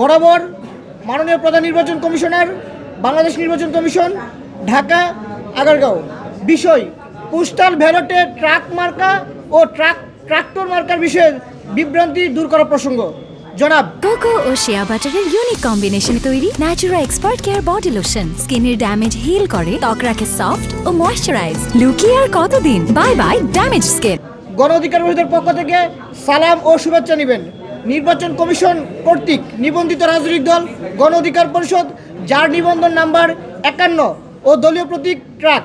বরাবর মাননীয় প্রধান নির্বাচন কমিশনার, বাংলাদেশ নির্বাচন কমিশন, ঢাকা, আগারগাঁও বিষয় পোস্টাল ব্যালটে ট্রাক মার্কা ও ট্রাক্টর মার্কার বিষয়ে বিভ্রান্তি দূর করার প্রসঙ্গ। জনাব, কোকো ও শিয়া বাটারের ইউনিক কম্বিনেশনে তৈরি Natura expert care body lotion স্কিনের ড্যামেজ হিল করে, ত্বক রাখে সফট ও ময়শ্চারাইজ। লুকিয়ে আর কতদিন? Bye bye damage skin. গণ অধিকার পরিষদের পক্ষ থেকে সালাম ও শুভেচ্ছা নেবেন নির্বাচন কমিশন কর্তৃক নিবন্ধিত রাজনৈতিক দল গণ অধিকার পরিষদ, যার নিবন্ধন নাম্বার 51 ও দলীয় প্রতীক ট্রাক।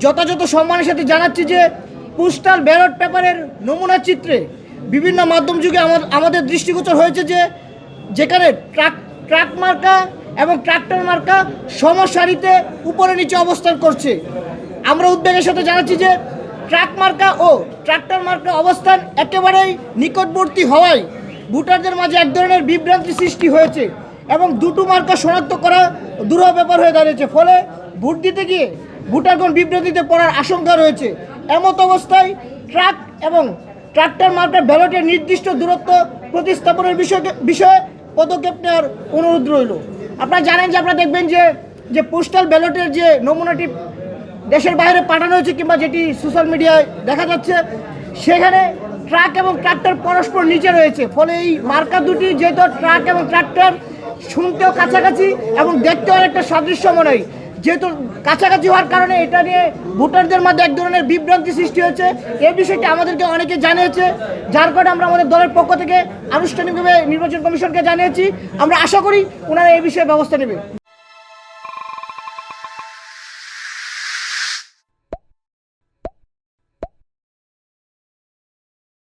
যথাযথ সম্মানের সাথে জানাচ্ছি যে পোস্টাল ব্যালট পেপারের নমুনা চিত্রে বিভিন্ন মাধ্যম যুগে আমাদের দৃষ্টিগোচর হয়েছে যে যেখানে ট্রাক মার্কা এবং ট্রাক্টর মার্কা সমসারিতে উপরে নিচে অবস্থান করছে। আমরা উদ্বেগের সাথে জানাচ্ছি যে ট্রাক মার্কা ও ট্রাক্টর মার্কা অবস্থান একেবারেই নিকটবর্তী হওয়ায় ভোটারদের মাঝে এক ধরনের বিভ্রান্তি সৃষ্টি হয়েছে এবং দুটো মার্কা শনাক্ত করা দুরূহ ব্যাপার হয়ে দাঁড়িয়েছে। ফলে ভোট দিতে গিয়ে ভোটারগণ বিভ্রান্তিতে পড়ার আশঙ্কা রয়েছে। এমত অবস্থায় ট্রাক এবং ট্রাক্টর মার্কার ব্যালটের নির্দিষ্ট দূরত্ব প্রতিস্থাপনের বিষয়ে পদক্ষেপ নেওয়ার অনুরোধ রইল। আপনারা জানেন যে আপনারা দেখবেন যে পোস্টাল ব্যালটের যে নমুনাটি দেশের বাইরে পাঠানো হয়েছে কিংবা যেটি সোশ্যাল মিডিয়ায় দেখা যাচ্ছে, সেখানে ট্রাক এবং ট্রাক্টর পরস্পর নিচে রয়েছে। ফলে এই মার্কা দুটি যেহেতু ট্রাক এবং ট্রাক্টর শুনতেও কাছাকাছি এবং দেখতেও অনেকটা সাদৃশ্য মনে হয়, যেহেতু কাছাকাছি হওয়ার কারণে এটা নিয়ে ভোটারদের মধ্যে এক ধরনের বিভ্রান্তি সৃষ্টি হয়েছে। এই বিষয়টি আমাদেরকে অনেকে জানিয়েছে, যার কারণে আমরা আমাদের দলের পক্ষ থেকে আনুষ্ঠানিকভাবে নির্বাচন কমিশনকে জানিয়েছি। আমরা আশা করি ওনারা এই বিষয়ে ব্যবস্থা নেবে।